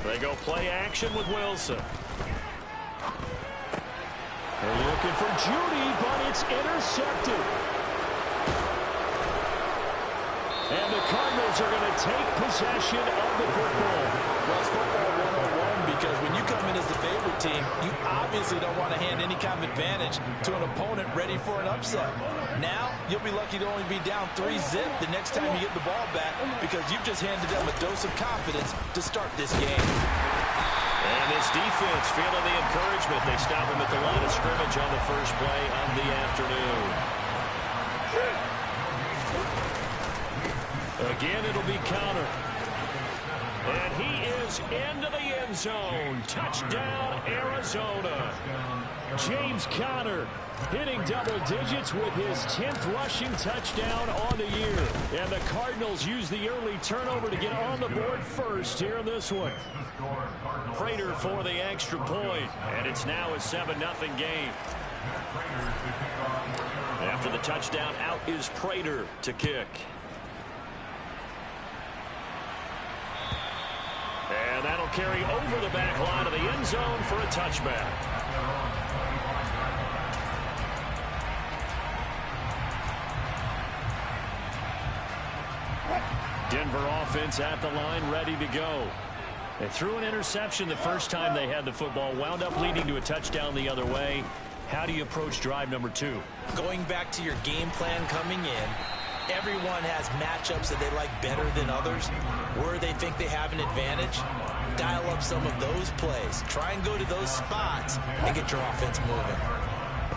They go play action with Wilson. They're looking for Judy, but it's intercepted. And the Cardinals are going to take possession of the football. Well, it's football 101 because when you come in as the favorite team, you obviously don't want to hand any kind of advantage to an opponent ready for an upset. Now, you'll be lucky to only be down 3-zip the next time you get the ball back because you've just handed them a dose of confidence to start this game. And this defense feeling the encouragement. They stop him at the line of scrimmage on the first play of the afternoon. Again, it'll be counter. And he is into the end zone. Touchdown, Arizona. James Conner hitting double digits with his 10th rushing touchdown on the year. And the Cardinals use the early turnover to get on the board first here in this one. Prater for the extra point. And it's now a 7-0 game. After the touchdown, out is Prater to kick. And that'll carry over the back line of the end zone for a touchback. Denver offense at the line, ready to go. They threw an interception the first time they had the football, wound up leading to a touchdown the other way. How do you approach drive number 2? Going back to your game plan coming in, everyone has matchups that they like better than others, where they think they have an advantage. Dial up some of those plays. Try and go to those spots and get your offense moving.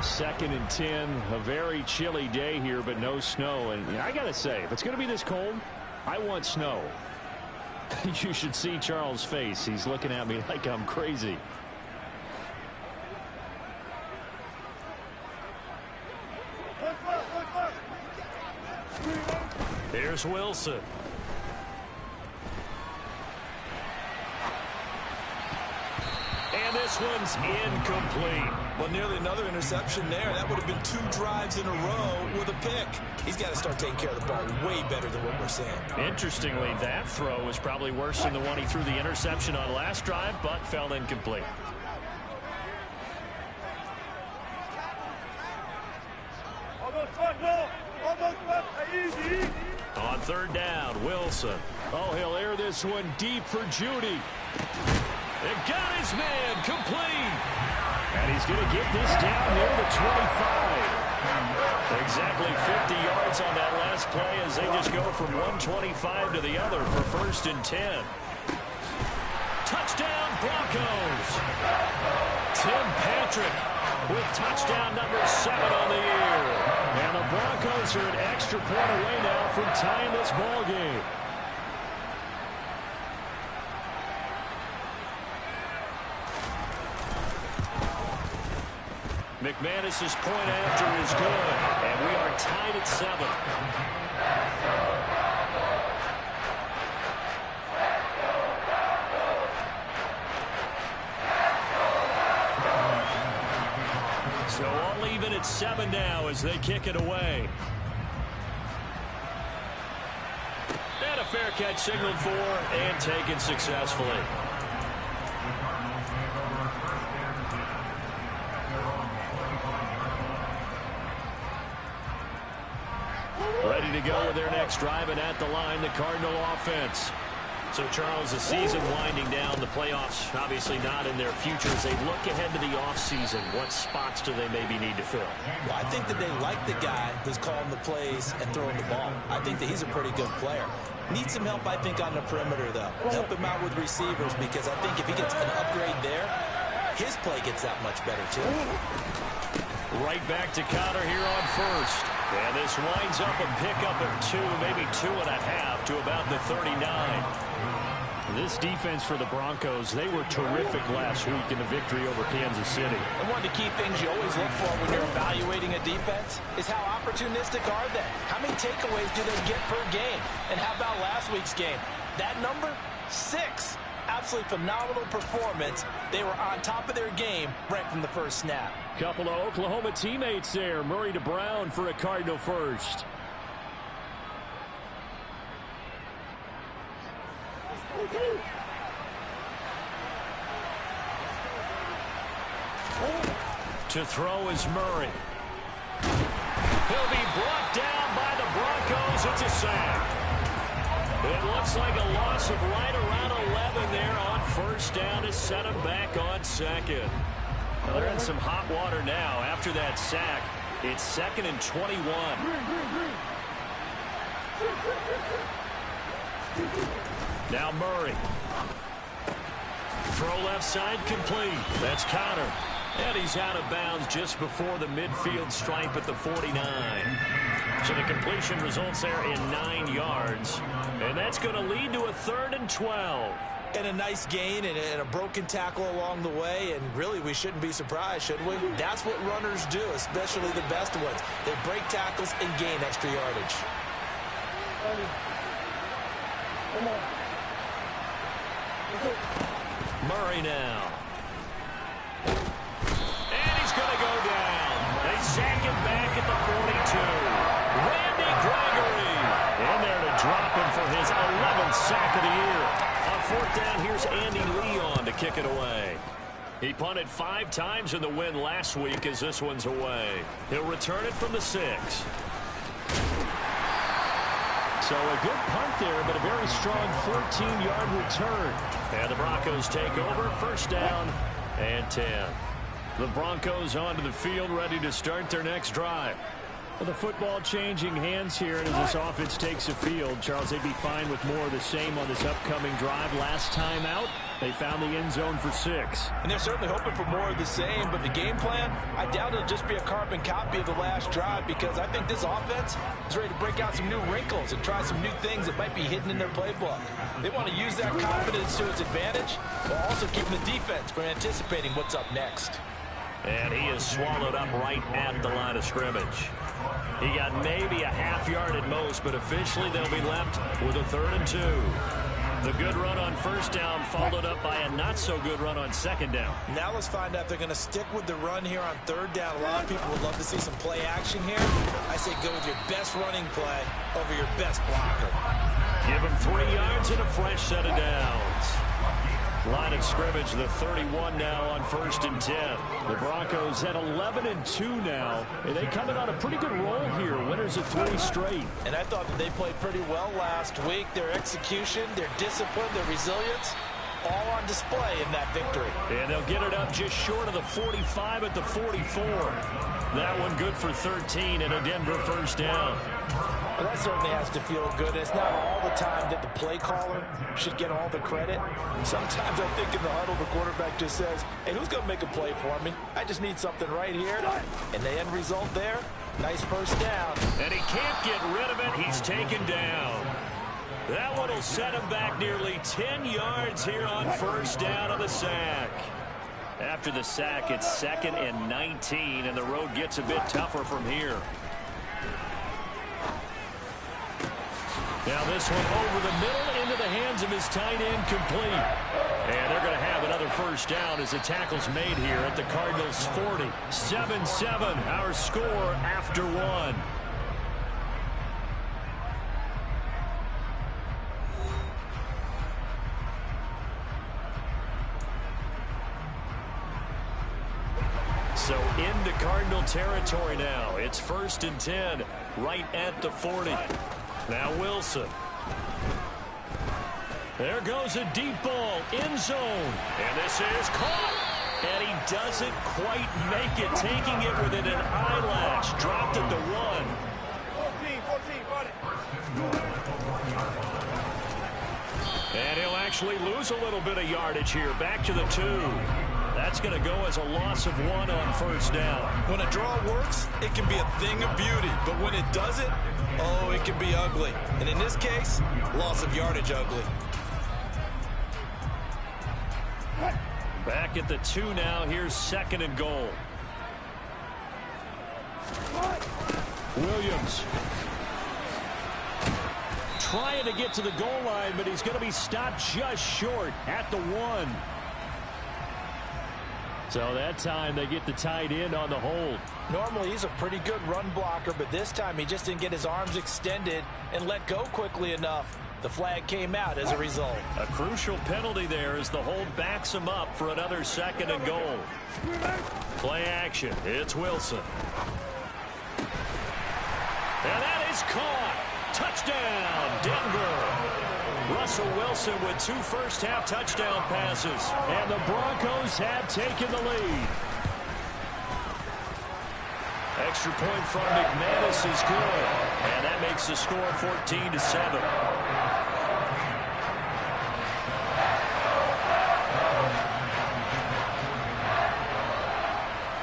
2nd and 10, a very chilly day here, but no snow. And I got to say, if it's going to be this cold, I want snow. You should see Charles' face. He's looking at me like I'm crazy. Here's Wilson. And this one's incomplete. Well, nearly another interception there. That would have been 2 drives in a row with a pick. He's got to start taking care of the ball way better than what we're seeing. Interestingly, that throw was probably worse than the one he threw the interception on last drive, but fell incomplete. On 3rd down, Wilson. Oh, he'll air this one deep for Judy. It got his man complete. And he's going to get this down near the 25. Exactly 50 yards on that last play as they just go from 125 to the other for 1st and 10. Touchdown, Broncos. Tim Patrick with touchdown number 7 on the year. And the Broncos are an extra point away now from tying this ball game. McManus's point after is good, and we are tied at 7. So all even at 7 now as they kick it away. And a fair catch signaled for and taken successfully. Ready to go with their next drive, and at the line, the Cardinal offense. So, Charles, the season winding down, the playoffs obviously not in their future. As they look ahead to the offseason, what spots do they maybe need to fill? Well, I think that they like the guy who's calling the plays and throwing the ball. I think that he's a pretty good player. Needs some help, I think, on the perimeter, though. Help him out with receivers, because I think if he gets an upgrade there, his play gets that much better, too. Right back to Conner here on 1st. And this winds up a pickup of 2, maybe 2.5 to about the 39. This defense for the Broncos, they were terrific last week in the victory over Kansas City. And one of the key things you always look for when you're evaluating a defense is how opportunistic are they? How many takeaways do they get per game? And how about last week's game? That number? 6. Absolutely phenomenal performance. They were on top of their game right from the first snap. Couple of Oklahoma teammates there. Murray to Brown for a Cardinal first. To throw is Murray. He'll be brought down by the Broncos. It's a sack. It looks like a loss of right around 11 there on first down to set him back on second. Well, they're in some hot water now. After that sack, it's 2nd and 21. Now Murray. Throw left side complete. That's Connor. And he's out of bounds just before the midfield stripe at the 49. So the completion results there in 9 yards. And that's going to lead to a 3rd and 12. And a nice gain and a broken tackle along the way. And really, we shouldn't be surprised, should we? That's what runners do, especially the best ones. They break tackles and gain extra yardage. Murray now. And he's going to go down. They sack him back at the 42. Randy Gregory in there to drop him for his 11th sack of the year. On 4th down, here's Andy Leon to kick it away. He punted 5 times in the win last week as this one's away. He'll return it from the 6. So a good punt there, but a very strong 14-yard return. And the Broncos take over, 1st down and 10. The Broncos onto the field, ready to start their next drive. Well, the football changing hands here as this offense takes the field. Charles, they'd be fine with more of the same on this upcoming drive. Last time out, they found the end zone for 6. And they're certainly hoping for more of the same, but the game plan, I doubt it'll just be a carbon copy of the last drive, because I think this offense is ready to break out some new wrinkles and try some new things that might be hidden in their playbook. They want to use that confidence to its advantage, while also keeping the defense from anticipating what's up next. And he is swallowed up right at the line of scrimmage. He got maybe a half yard at most, but officially they'll be left with a 3rd and 2. The good run on 1st down followed up by a not-so-good run on 2nd down. Now let's find out if they're going to stick with the run here on 3rd down. A lot of people would love to see some play action here. I say go with your best running play over your best blocker. Give him 3 yards and a fresh set of downs. Line of scrimmage, the 31 now on 1st and 10. The Broncos at 11 and 2 now. And they coming on a pretty good roll here. Winners of 3 straight. And I thought that they played pretty well last week. Their execution, their discipline, their resilience, all on display in that victory. And they'll get it up just short of the 45 at the 44. That one good for 13 and a Denver 1st down. Well, that certainly has to feel good. It's not all the time that the play caller should get all the credit. Sometimes I think in the huddle, the quarterback just says, hey, who's going to make a play for me? I just need something right here. And the end result there, nice 1st down. And he can't get rid of it. He's taken down. That one will set him back nearly 10 yards here on 1st down of the sack. After the sack, it's 2nd and 19, and the road gets a bit tougher from here. Now this one over the middle into the hands of his tight end, complete. And they're going to have another 1st down as the tackle's made here at the Cardinals 40. 7-7, our score after 1. So into Cardinal territory now. It's 1st and 10, right at the 40. Now Wilson. There goes a deep ball, end zone. And this is caught. And he doesn't quite make it, taking it within an eyelash. Dropped at the 1. 14. And he'll actually lose a little bit of yardage here. Back to the 2. That's going to go as a loss of 1 on 1st down. When a draw works, it can be a thing of beauty. But when it doesn't, oh, it can be ugly. And in this case, loss of yardage ugly. Back at the 2 now. Here's 2nd and goal. Williams. Trying to get to the goal line, but he's going to be stopped just short at the 1. So that time they get the tight end on the hold. Normally he's a pretty good run blocker, but this time he just didn't get his arms extended and let go quickly enough. The flag came out as a result. A crucial penalty there as the hold backs him up for another 2nd and goal. Play action. It's Wilson. And that is caught. Touchdown, Denver. Russell Wilson with 2 first-half touchdown passes. And the Broncos have taken the lead. Extra point from McManus is good. And that makes the score 14-7.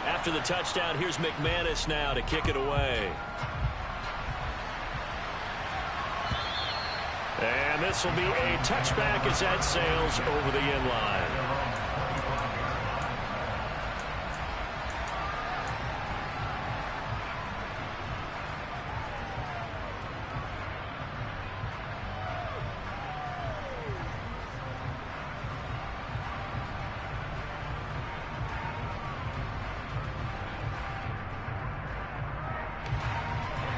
After the touchdown, here's McManus now to kick it away. And this will be a touchback as that sails over the end line.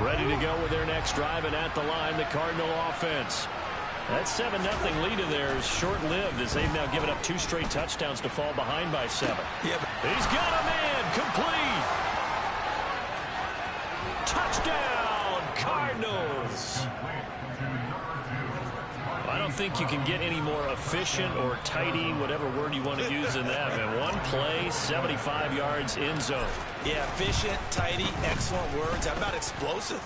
Ready to go with their next drive, and at the line, the Cardinal offense. That 7-0 lead of theirs short-lived as they've now given up 2 straight touchdowns to fall behind by 7. Yeah, he's got a man, complete. Touchdown, Cardinals. I don't think you can get any more efficient or tidy, whatever word you want to use in that. And one play, 75 yards in zone. Yeah, efficient, tidy, excellent words. How about explosive?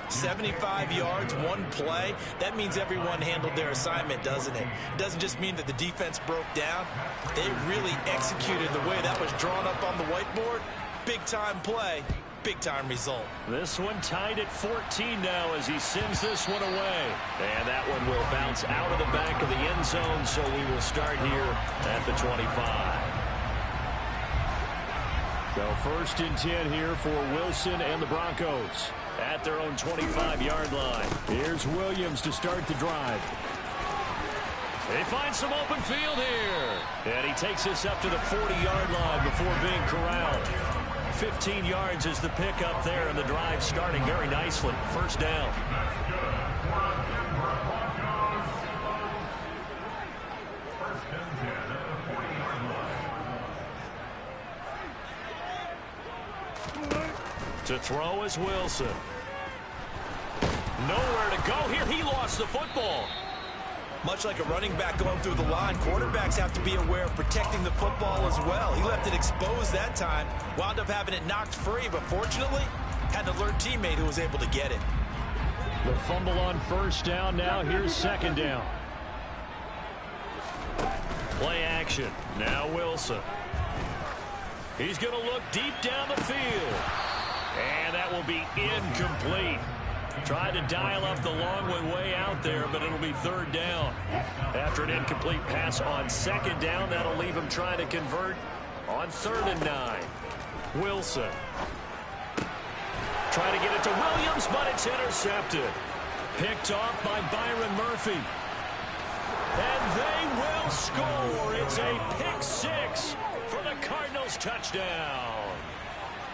75 yards, one play. That means everyone handled their assignment, doesn't it? It doesn't just mean that the defense broke down. They really executed the way that was drawn up on the whiteboard. Big-time play, big-time result. This one tied at 14 now as he sends this one away. And that one will bounce out of the back of the end zone, so we will start here at the 25. So 1st and 10 here for Wilson and the Broncos at their own 25-yard line. Here's Williams to start the drive. They find some open field here. And he takes this up to the 40-yard line before being corralled. 15 yards is the pickup there, and the drive starting very nicely. 1st down. To throw is Wilson. Nowhere to go here. He lost the football. Much like a running back going through the line, quarterbacks have to be aware of protecting the football as well. He left it exposed that time, wound up having it knocked free, but fortunately, had an alert teammate who was able to get it. The fumble on 1st down. Now here's 2nd down. Play action. Now Wilson. He's going to look deep down the field. And that will be incomplete. Tried to dial up the long way out there, but it'll be 3rd down. After an incomplete pass on 2nd down, that'll leave him trying to convert on 3rd and 9. Wilson. Trying to get it to Williams, but it's intercepted. Picked off by Byron Murphy. And they will score. It's a pick 6 for the Cardinals touchdown.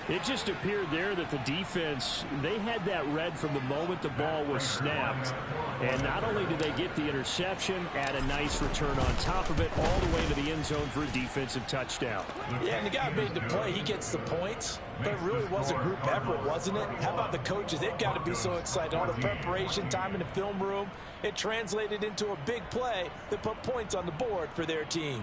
It just appeared there that the defense, they had that read from the moment the ball was snapped. And not only did they get the interception, add a nice return on top of it, all the way to the end zone for a defensive touchdown. Yeah, and the guy made the play. He gets the points. But it really was a group effort, wasn't it? How about the coaches? They've got to be so excited. All the preparation, time in the film room, it translated into a big play that put points on the board for their team.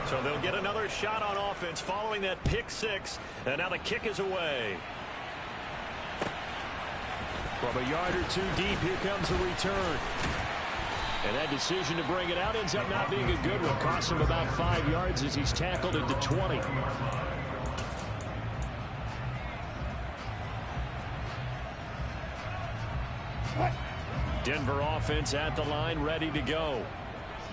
So they'll get another shot on offense following that pick 6. And now the kick is away. From a yard or 2 deep, here comes the return. And that decision to bring it out ends up not being a good one. Costs him about 5 yards as he's tackled at the 20. Denver offense at the line, ready to go.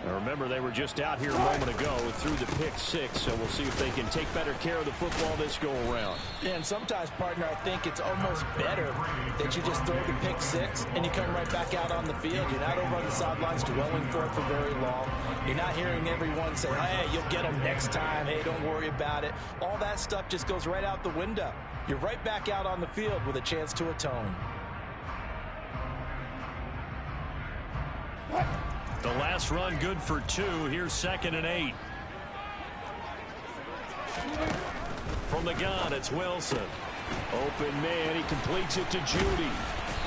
Now remember, they were just out here a moment ago through the pick six, so we'll see if they can take better care of the football this go-around. And sometimes, partner, I think it's almost better that you just throw the pick six and you come right back out on the field. You're not over on the sidelines dwelling for it for very long. You're not hearing everyone say, hey, you'll get them next time. Hey, don't worry about it. All that stuff just goes right out the window. You're right back out on the field with a chance to atone. The last run good for 2. Here's 2nd and 8. From the gun, it's Wilson. Open man, he completes it to Judy.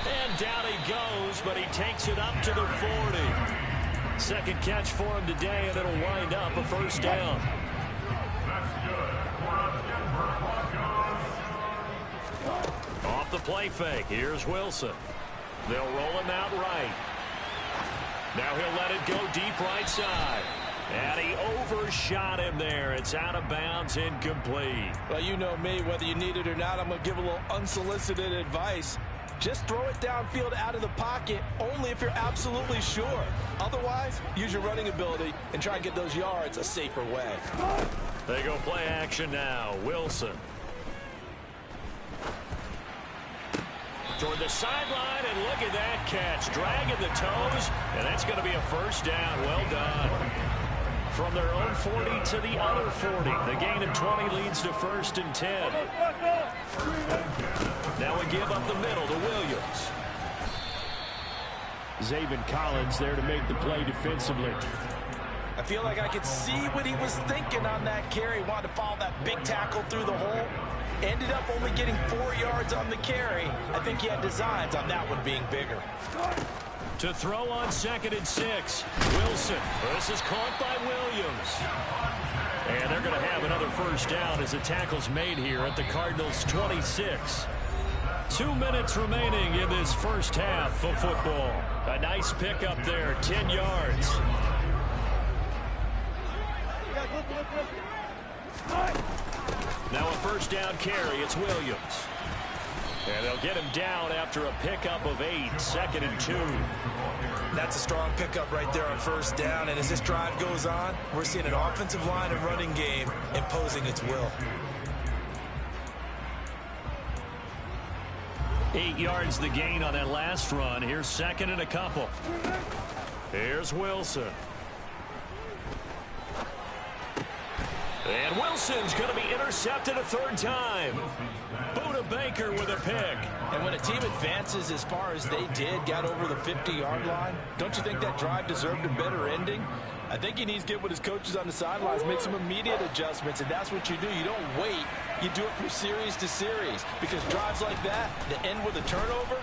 And down he goes, but he takes it up to the 40. Second catch for him today, and it'll wind up a first down. Off the play fake, here's Wilson. They'll roll him out right. Now he'll let it go deep right side. And he overshot him there. It's out of bounds, incomplete. Well, you know me, whether you need it or not, I'm going to give a little unsolicited advice. Just throw it downfield out of the pocket, only if you're absolutely sure. Otherwise, use your running ability and try and get those yards a safer way. They go play action now. Wilson. Toward the sideline, and look at that catch. Dragging the toes, and that's going to be a first down. Well done. From their own 40 to the other 40. The gain of 20 leads to 1st and 10. Now we give up the middle to Williams. Zaven Collins there to make the play defensively. I feel like I could see what he was thinking on that carry. Wanted to follow that big tackle through the hole. Ended up only getting 4 yards on the carry. I think he had designs on that one being bigger. To throw on 2nd and 6. Wilson. This is caught by Williams. And they're going to have another first down as the tackle's made here at the Cardinals' 26. 2 minutes remaining in this first half of football. A nice pickup there, 10 yards. Now a first down carry, it's Williams. And they'll get him down after a pickup of 8, 2nd and 2. That's a strong pickup right there on first down. And as this drive goes on, we're seeing an offensive line and running game imposing its will. 8 yards the gain on that last run. Here's 2nd and a couple. Here's Wilson. And Wilson's going to be intercepted a 3rd time. Buda Baker with a pick. And when a team advances as far as they did, got over the 50-yard line, don't you think that drive deserved a better ending? I think he needs to get with his coaches on the sidelines, make some immediate adjustments, and that's what you do. You don't wait. You do it from series to series, because drives like that, to end with a turnover,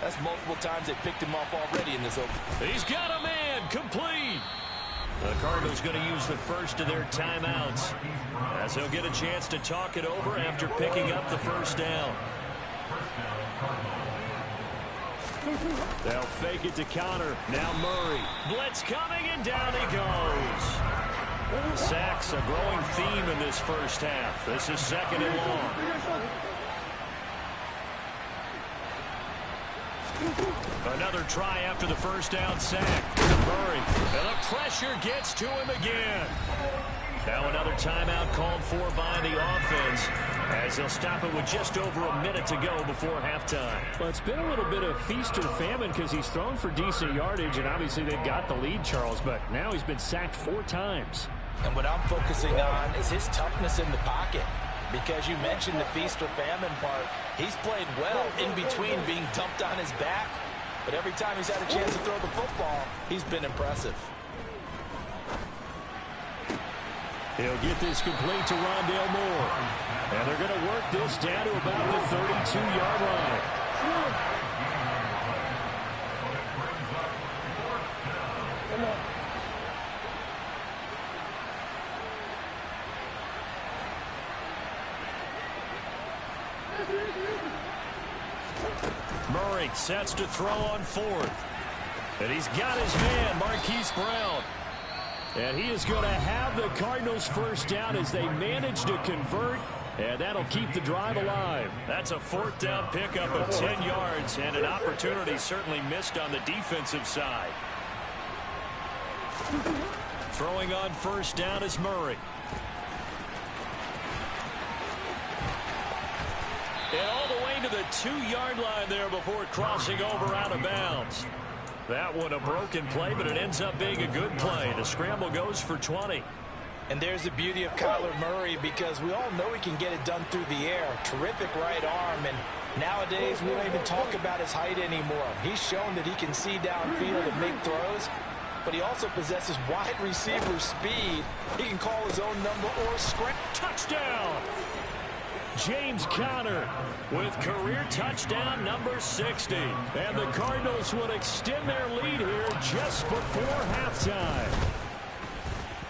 that's multiple times they picked him off already in this open. He's got a man, complete. The Cardinals going to use the first of their timeouts as they'll get a chance to talk it over after picking up the first down. They'll fake it to Connor. Now Murray. Blitz coming, and down he goes. Sacks, a growing theme in this first half. This is 2nd and long. Another try after the first down sack. Murray. And the pressure gets to him again. Now another timeout called for by the offense as they'll stop it with just over a minute to go before halftime. Well, it's been a little bit of feast or famine because he's thrown for decent yardage, and obviously they've got the lead, Charles, but now he's been sacked 4 times. And what I'm focusing on is his toughness in the pocket. Because you mentioned the feast or famine part. He's played well in between being dumped on his back. But every time he's had a chance to throw the football, he's been impressive. He'll get this complete to Rondale Moore. And they're going to work this down to about the 32-yard line. Murray sets to throw on 4th. And he's got his man, Marquise Brown. And he is going to have the Cardinals first down as they manage to convert. And that'll keep the drive alive. That's a 4th down pickup of 10 yards and an opportunity certainly missed on the defensive side. Throwing on first down is Murray. And all the way to the 2-yard line there before crossing over out of bounds. That one a broken play, but it ends up being a good play. The scramble goes for 20. And there's the beauty of Kyler Murray, because we all know he can get it done through the air. Terrific right arm, and nowadays we don't even talk about his height anymore. He's shown that he can see downfield and make throws, but he also possesses wide receiver speed. He can call his own number or scramble. Touchdown! James Conner with career touchdown number 60. And the Cardinals would extend their lead here just before halftime.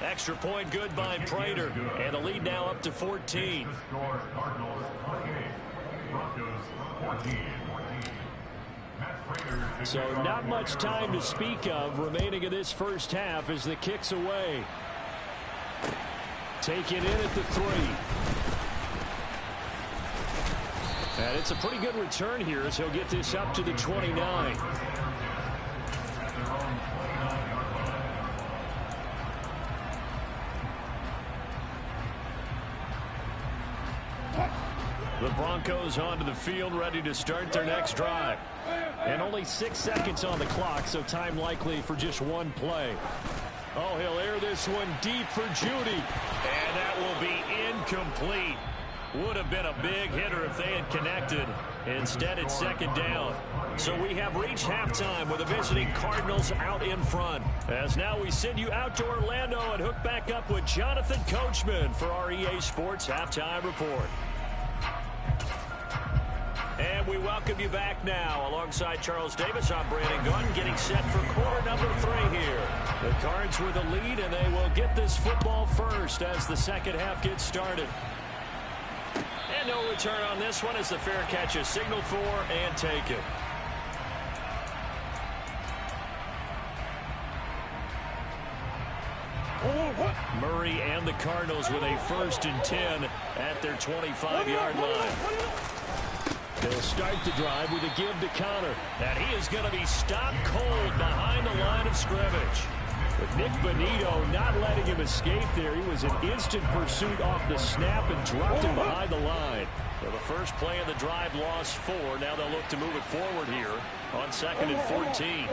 Extra point good by Prater, and the lead now up to 14. So not much time to speak of remaining in this first half as the kick's away. Taken in at the 3. And it's a pretty good return here as he'll get this up to the 29. The Broncos onto the field, ready to start their next drive. And only 6 seconds on the clock, so time likely for just one play. Oh, he'll air this one deep for Judy. And that will be incomplete. Would have been a big hitter if they had connected. Instead, it's second down. So we have reached halftime with the visiting Cardinals out in front. As now we send you out to Orlando and hook back up with Jonathan Coachman for our EA Sports Halftime Report. And we welcome you back now. Alongside Charles Davis, I'm Brandon Gunn, getting set for quarter number 3 here. The Cards with the lead, and they will get this football first as the second half gets started. And no return on this one as the fair catch is signaled for and taken. Murray and the Cardinals with a 1st and 10 at their 25-yard line. They'll start the drive with a give to Conner. And he is going to be stopped cold behind the line of scrimmage. With Nick Bonito not letting him escape there, he was in instant pursuit off the snap and dropped him behind the line. So the first play of the drive lost 4. Now they'll look to move it forward here on 2nd and 14.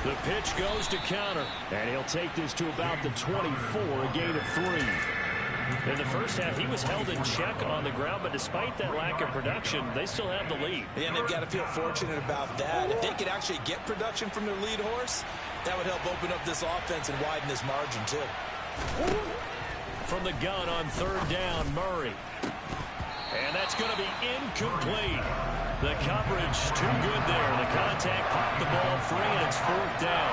The pitch goes to Conner, and he'll take this to about the 24, a gain of 3. In the first half, he was held in check on the ground, but despite that lack of production, they still have the lead. And they've got to feel fortunate about that. If they could actually get production from their lead horse, that would help open up this offense and widen this margin, too. From the gun on 3rd down, Murray. And that's going to be incomplete. The coverage too good there. The contact popped the ball free, and it's 4th down.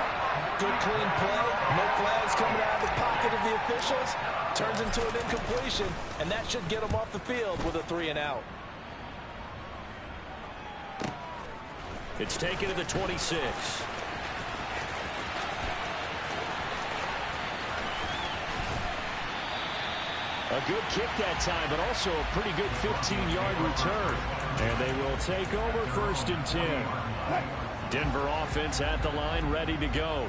Good clean play. No flags coming out of the pocket of the officials. Turns into an incompletion, and that should get them off the field with a 3 and out. It's taken to the 26. A good kick that time, but also a pretty good 15-yard return. And they will take over 1st and 10. Denver offense at the line, ready to go.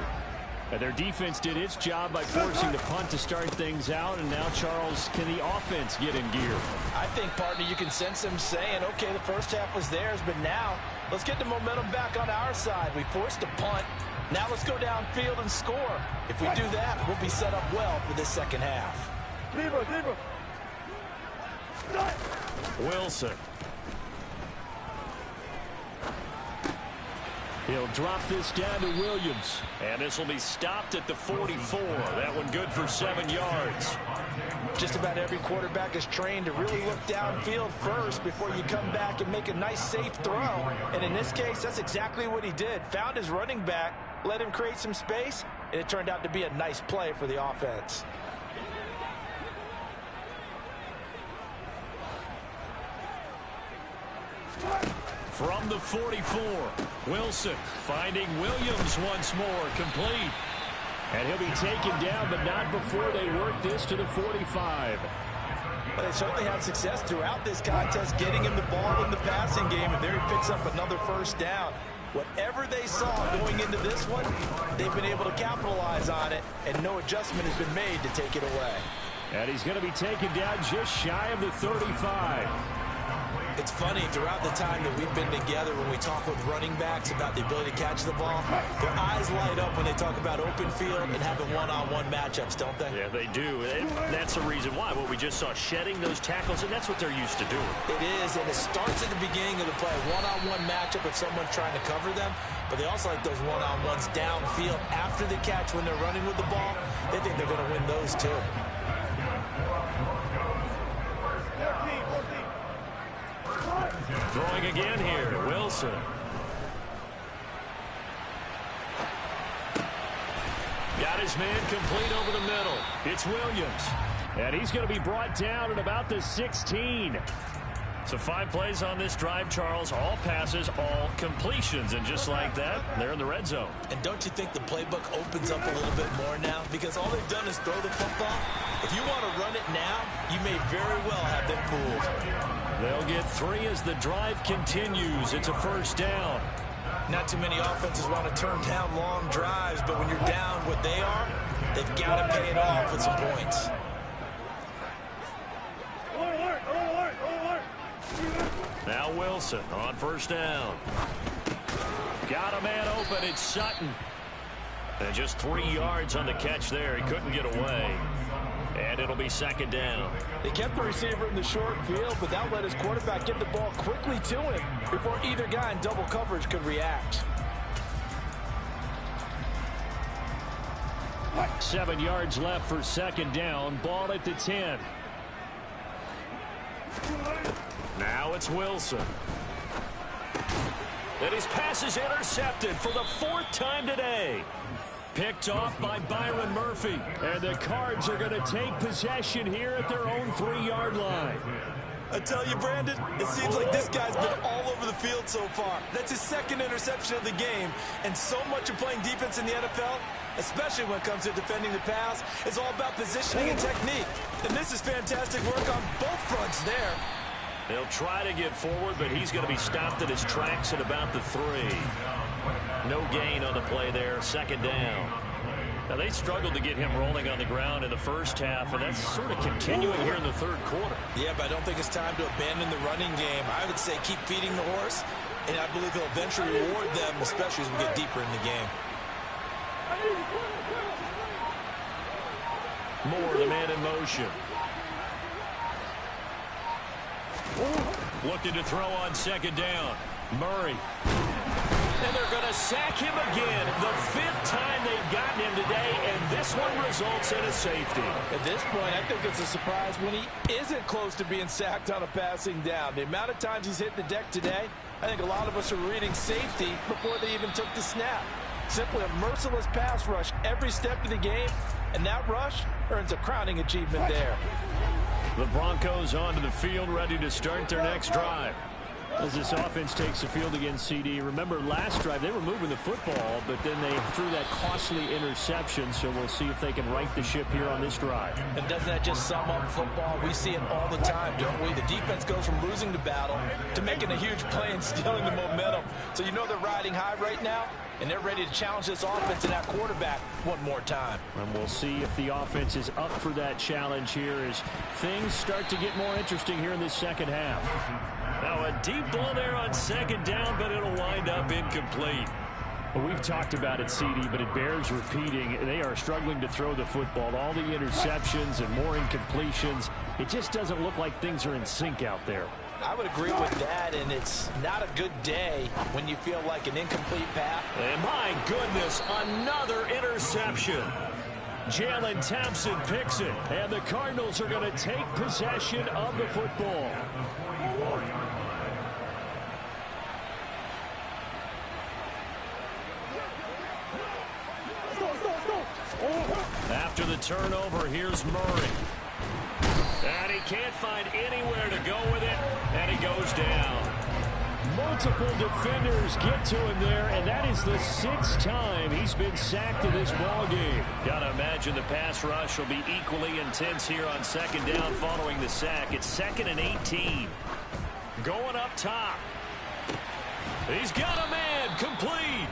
And their defense did its job by forcing the punt to start things out. And now, Charles, can the offense get in gear? I think, partner, you can sense them saying, okay, the first half was theirs, but now let's get the momentum back on our side. We forced a punt. Now let's go downfield and score. If we do that, we'll be set up well for this second half. Wilson. He'll drop this down to Williams. And this will be stopped at the 44. That one good for 7 yards. Just about every quarterback is trained to really look downfield first before you come back and make a nice, safe throw. And in this case, that's exactly what he did. Found his running back, let him create some space, and it turned out to be a nice play for the offense. From the 44, Wilson finding Williams once more, complete. And he'll be taken down, but not before they work this to the 45. But they certainly had success throughout this contest, getting him the ball in the passing game, and there he picks up another first down. Whatever they saw going into this one, they've been able to capitalize on it, and no adjustment has been made to take it away. And he's going to be taken down just shy of the 35. It's funny, throughout the time that we've been together, when we talk with running backs about the ability to catch the ball, their eyes light up when they talk about open field and having one-on-one matchups, don't they? Yeah, they do. And that's the reason why. What we just saw, shedding those tackles, and that's what they're used to doing. It is, and it starts at the beginning of the play. One-on-one matchup if someone's trying to cover them, but they also like those one-on-ones downfield after the catch when they're running with the ball. They think they're going to win those too. Throwing again here, Wilson. Got his man complete over the middle. It's Williams. And he's going to be brought down at about the 16. So 5 plays on this drive, Charles. All passes, all completions. And just like that, they're in the red zone. And don't you think the playbook opens up a little bit more now? Because all they've done is throw the football. If you want to run it now, you may very well have them fooled. They'll get 3 as the drive continues. It's a first down. Not too many offenses want to turn down long drives, but when you're down what they are, they've got to pay it off with some points. Now Wilson on first down. Got a man open. It's Sutton. And just 3 yards on the catch there. He couldn't get away. And it'll be second down. They kept the receiver in the short field, but that let his quarterback get the ball quickly to him before either guy in double coverage could react. 7 yards left for second down. Ball at the 10. Now it's Wilson. And his pass is intercepted for the 4th time today. Picked off by Byron Murphy. And the Cards are going to take possession here at their own 3-yard line. I tell you, Brandon, it seems like this guy's been all over the field so far. That's his 2nd interception of the game. And so much of playing defense in the NFL, especially when it comes to defending the pass, is all about positioning and technique. And this is fantastic work on both fronts there. They'll try to get forward, but he's going to be stopped at his tracks at about the 3. No gain on the play there, second down. Now, they struggled to get him rolling on the ground in the first half, and that's sort of continuing here in the 3rd quarter. Yeah, but I don't think it's time to abandon the running game. I would say keep feeding the horse, and I believe he'll eventually reward them, especially as we get deeper in the game. Moore, the man in motion. Looking to throw on second down. Murray. And they're going to sack him again. The 5th time they've gotten him today, and this one results in a safety. At this point, I think it's a surprise when he isn't close to being sacked on a passing down. The amount of times he's hit the deck today, I think a lot of us are reading safety before they even took the snap. Simply a merciless pass rush every step of the game, and that rush earns a crowning achievement there. The Broncos onto the field, ready to start their next drive. As this offense takes the field against CD, remember last drive they were moving the football, but then they threw that costly interception, so we'll see if they can right the ship here on this drive. And doesn't that just sum up football? We see it all the time, don't we? The defense goes from losing the battle to making a huge play and stealing the momentum. So you know they're riding high right now, and they're ready to challenge this offense and that quarterback one more time. And we'll see if the offense is up for that challenge here as things start to get more interesting here in this second half. Now a deep ball there on second down, but it'll wind up incomplete. Well, we've talked about it, CD, but it bears repeating. They are struggling to throw the football. All the interceptions and more incompletions. It just doesn't look like things are in sync out there. I would agree with that, and it's not a good day when you feel like an incomplete pass. And my goodness, another interception. Jalen Thompson picks it, and the Cardinals are going to take possession of the football. After the turnover, here's Murray. And he can't find anywhere to go with it, and he goes down. Multiple defenders get to him there, and that is the 6th time he's been sacked in this ballgame. Got to imagine the pass rush will be equally intense here on 2nd down following the sack. It's 2nd and 18. Going up top. He's got a man complete.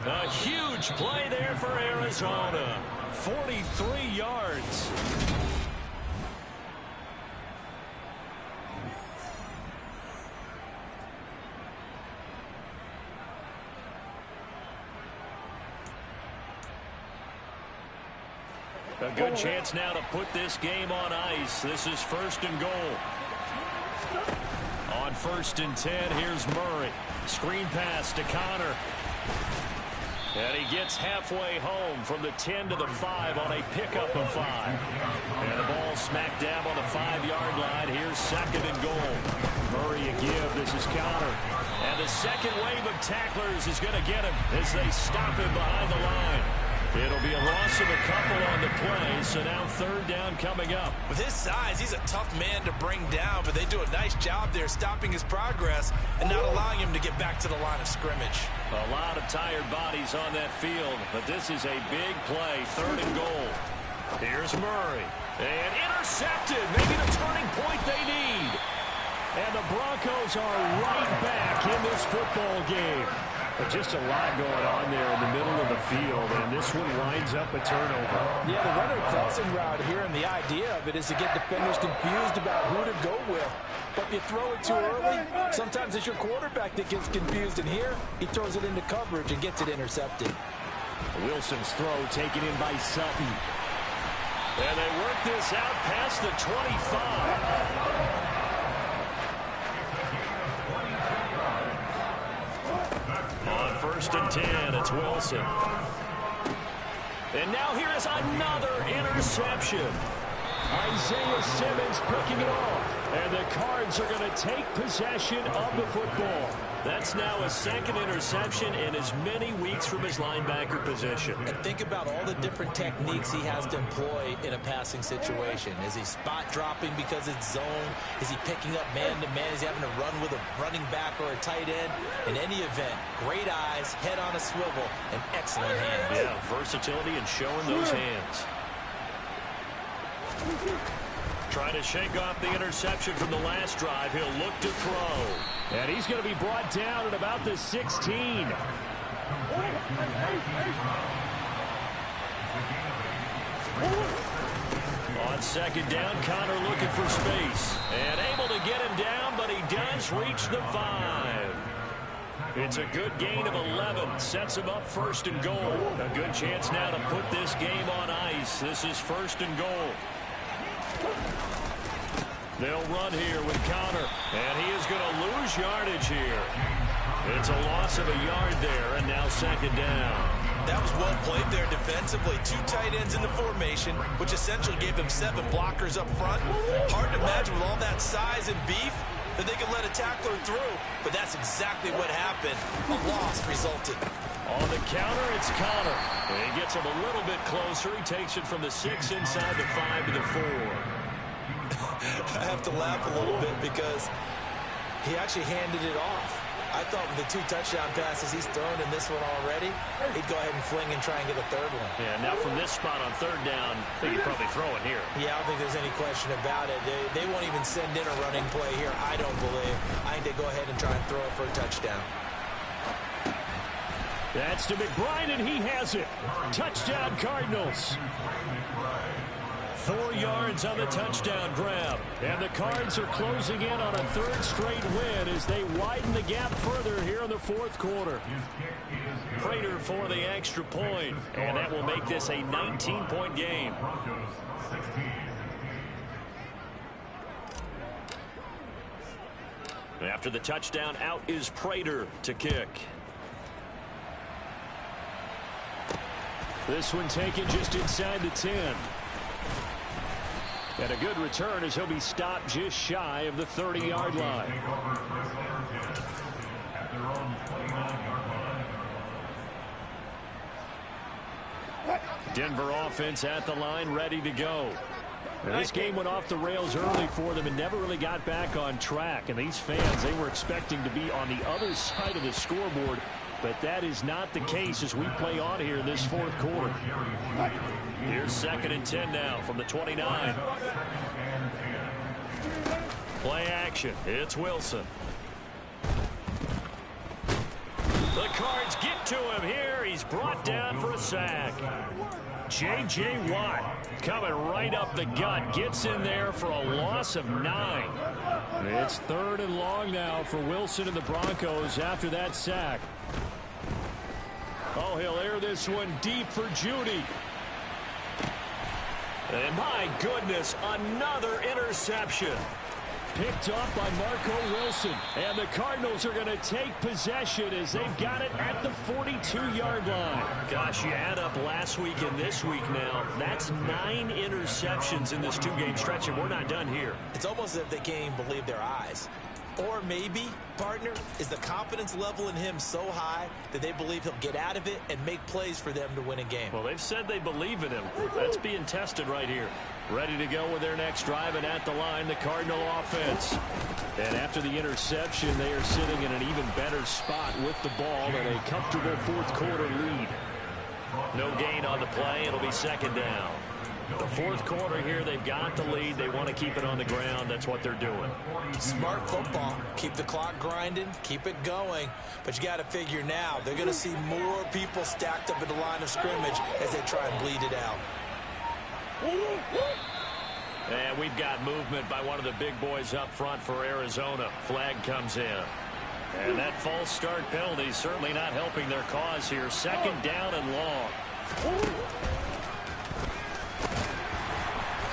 A huge play there for Arizona. 43 yards. A good chance now to put this game on ice. This is 1st and goal. On 1st and 10, here's Murray. Screen pass to Connor. And he gets halfway home from the 10 to the 5 on a pickup of 5. And the ball smack dab on the 5-yard line. Here's 2nd and goal. Murray a give. This is Connor. And the second wave of tacklers is going to get him as they stop him behind the line. It'll be a loss of a couple on the play, so now 3rd down coming up. With his size, he's a tough man to bring down, but they do a nice job there stopping his progress and not allowing him to get back to the line of scrimmage. A lot of tired bodies on that field, but this is a big play, 3rd and goal. Here's Murray. And intercepted, maybe the turning point they need. And the Broncos are right back in this football game. But just a lot going on there in the middle of the field, and this one winds up a turnover. Yeah, the runner crossing route here, and the idea of it is to get defenders confused about who to go with. But if you throw it too early, sometimes it's your quarterback that gets confused, and here he throws it into coverage and gets it intercepted. Wilson's throw taken in by Sutton. And they work this out past the 25. On 1st and 10, it's Wilson. And now here is another interception. Isaiah Simmons picking it off. And the Cards are going to take possession of the football. That's now a 2nd interception in as many weeks from his linebacker position. And think about all the different techniques he has to employ in a passing situation. Is he spot dropping because it's zone? Is he picking up man-to-man? Is he having to run with a running back or a tight end? In any event, great eyes, head on a swivel, and excellent hands. Yeah, versatility and showing those hands. Trying to shake off the interception from the last drive. He'll look to throw. And he's going to be brought down at about the 16. On 2nd down, Connor looking for space. And able to get him down, but he does reach the 5. It's a good gain of 11. Sets him up 1st and goal. A good chance now to put this game on ice. This is 1st and goal. They'll run here with Connor, and he is going to lose yardage here. It's a loss of a yard there, and now 2nd down. That was well played there defensively. 2 tight ends in the formation, which essentially gave them 7 blockers up front. Hard to imagine with all that size and beef that they could let a tackler through, but that's exactly what happened. A loss resulted. On the counter, it's Connor. And he gets him a little bit closer. He takes it from the 6 inside the 5 to the 4. I have to laugh a little bit because he actually handed it off. I thought with the 2 touchdown passes he's thrown in this one already, he'd go ahead and fling and try and get a 3rd one. Yeah, now from this spot on 3rd down, I think he'd probably throw it here. Yeah, I don't think there's any question about it. They won't even send in a running play here, I don't believe. I think they go ahead and try and throw it for a touchdown. That's to McBride, and he has it. Touchdown, Cardinals. 4 yards on the touchdown grab. And the Cards are closing in on a 3rd straight win as they widen the gap further here in the 4th quarter. Prater for the extra point, and that will make this a 19-point game. After the touchdown, out is Prater to kick. This one taken just inside the 10. And a good return as he'll be stopped just shy of the 30-yard line. Denver offense at the line, ready to go. Now, this game went off the rails early for them and never really got back on track. And these fans, they were expecting to be on the other side of the scoreboard. But that is not the case as we play on here in this fourth quarter. Here's 2nd and 10 now from the 29. Play action. It's Wilson. The Cards get to him here. He's brought down for a sack. J.J. Watt coming right up the gut. Gets in there for a loss of 9. It's 3rd and long now for Wilson and the Broncos after that sack. Oh, he'll air this one deep for Judy. And my goodness, another interception. Picked off by Marco Wilson. And the Cardinals are going to take possession as they've got it at the 42-yard line. Gosh, you add up last week and this week now. That's 9 interceptions in this 2-game stretch, and we're not done here. It's almost as if they can't even believe their eyes. Or maybe, partner, is the confidence level in him so high that they believe he'll get out of it and make plays for them to win a game. Well, they've said they believe in him. That's being tested right here. Ready to go with their next drive, and at the line, the Cardinal offense. And after the interception, they are sitting in an even better spot with the ball and a comfortable fourth quarter lead. No gain on the play. It'll be 2nd down. The fourth quarter here, they've got the lead. They want to keep it on the ground. That's what they're doing. Smart football. Keep the clock grinding. Keep it going. But you got to figure now, they're going to see more people stacked up at the line of scrimmage as they try and bleed it out. And we've got movement by one of the big boys up front for Arizona. Flag comes in. And that false start penalty is certainly not helping their cause here. 2nd down and long.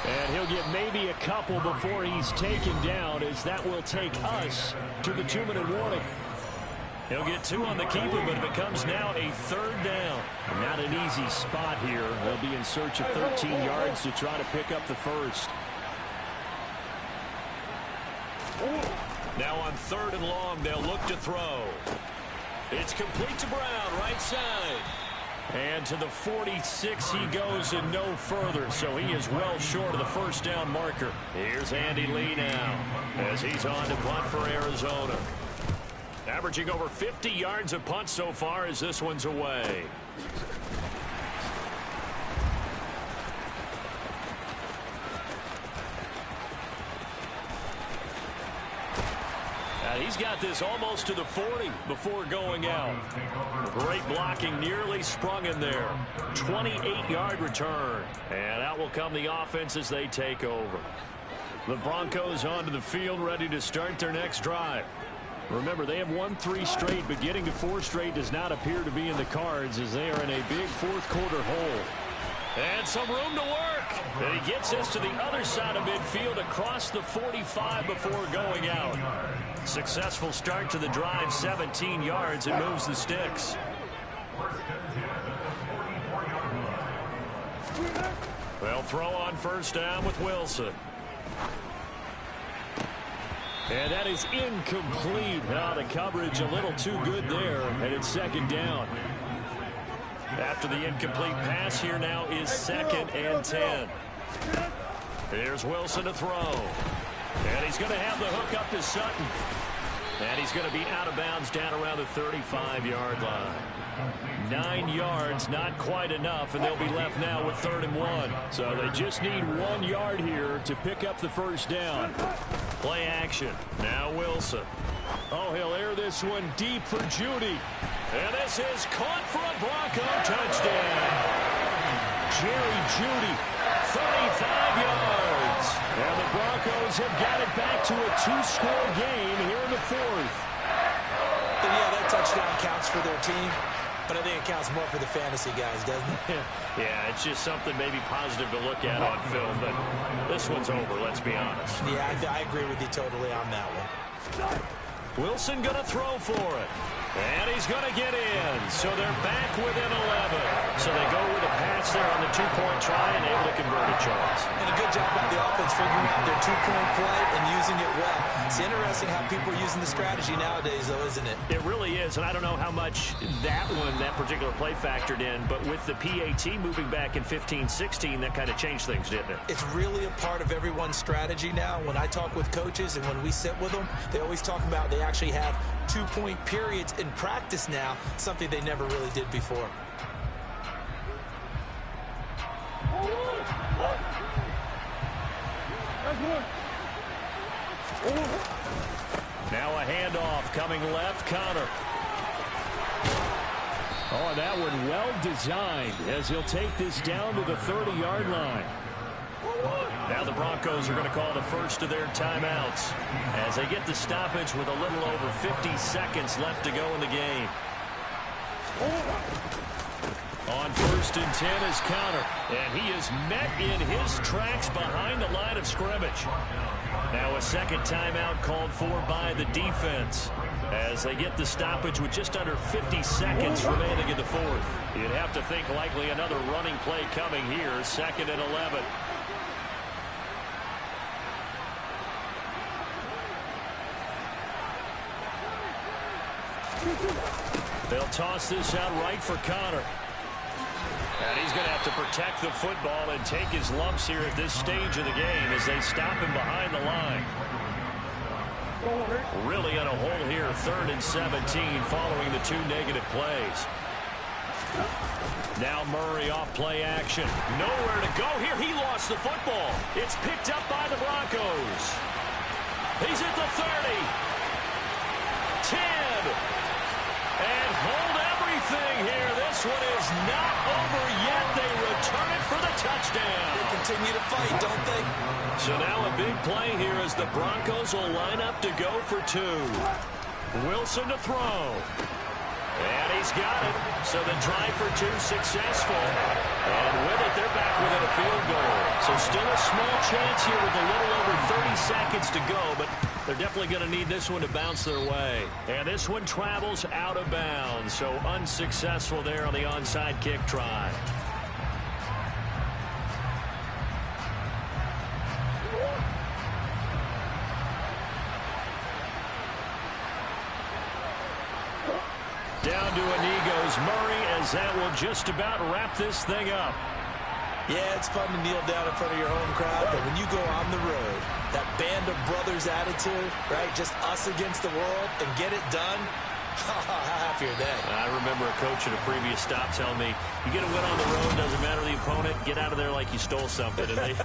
And he'll get maybe a couple before he's taken down, as that will take us to the 2-minute warning. He'll get 2 on the keeper, but it becomes now a 3rd down. Not an easy spot here. They'll be in search of 13 yards to try to pick up the first. Now on 3rd and long, they'll look to throw. It's complete to Brown, right side. And to the 46 he goes and no further, so he is well short of the first down marker. Here's Andy Lee now as he's on to punt for Arizona. Averaging over 50 yards of punt so far as this one's away. He's got this almost to the 40 before going out. Great blocking, nearly sprung in there. 28-yard return. And out will come the offense as they take over. The Broncos onto the field, ready to start their next drive. Remember, they have won 3 straight, but getting to 4 straight does not appear to be in the cards as they are in a big fourth quarter hole. And some room to work. And he gets us to the other side of midfield across the 45 before going out. Successful start to the drive, 17 yards, and moves the sticks. They'll throw on first down with Wilson. And that is incomplete. Now the coverage a little too good there, and it's 2nd down. After the incomplete pass, here now is 2nd and 10. Here's Wilson to throw. And he's going to have the hook up to Sutton. And he's going to be out of bounds down around the 35-yard line. 9 yards, not quite enough, and they'll be left now with 3rd and 1. So they just need 1 yard here to pick up the first down. Play action. Now Wilson. Oh, he'll air this one deep for Judy. And this is caught for a Bronco touchdown. Jerry Judy, 35 yards. And the Broncos have got it back to a 2-score game here in the 4th. And yeah, that touchdown counts for their team, but I think it counts more for the fantasy guys, doesn't it? Yeah, it's just something maybe positive to look at on film, but this one's over, let's be honest. Yeah, I agree with you totally on that one. Wilson going to throw for it. And he's going to get in. So they're back within 11. So they go with a pass there on the two-point try and able to convert it, Charles. And a good job by the offense figuring out their two-point play and using it well. It's interesting how people are using the strategy nowadays, though, isn't it? It really is, and I don't know how much that particular play factored in, but with the PAT moving back in 15-16, that kind of changed things, didn't it? It's really a part of everyone's strategy now. When I talk with coaches and when we sit with them, they always talk about they actually have two-point periods in practice now, something they never really did before. Now a handoff coming left, Connor. Oh, that one well designed as he'll take this down to the 30-yard line. Now the Broncos are going to call the first of their timeouts as they get the stoppage with a little over 50 seconds left to go in the game. On 1st and 10 is Connor, and he is met in his tracks behind the line of scrimmage. Now a second timeout called for by the defense as they get the stoppage with just under 50 seconds remaining in the fourth. You'd have to think likely another running play coming here, 2nd and 11. They'll toss this out right for Connor. And he's going to have to protect the football and take his lumps here at this stage of the game as they stop him behind the line. Really in a hole here, 3rd and 17 following the 2 negative plays. Now Murray off play action. Nowhere to go here. He lost the football. It's picked up by the Broncos. He's at the 30. 10. And hold everything here. This one is not over yet. They return it for the touchdown. They continue to fight, don't they? So now a big play here as the Broncos will line up to go for 2. Wilson to throw. And he's got it. So the try for 2 successful. And with it, they're back within a field goal. So still a small chance here with a little over 30 seconds to go, but they're definitely going to need this one to bounce their way. And this one travels out of bounds. So unsuccessful there on the onside kick try. Down to a knee goes Murray as that will just about wrap this thing up. Yeah, it's fun to kneel down in front of your home crowd, but when you go on the road, that band of brothers attitude, right, just us against the world and get it done, how happy are they? I remember a coach at a previous stop telling me, you get a win on the road, doesn't matter the opponent, get out of there like you stole something. And they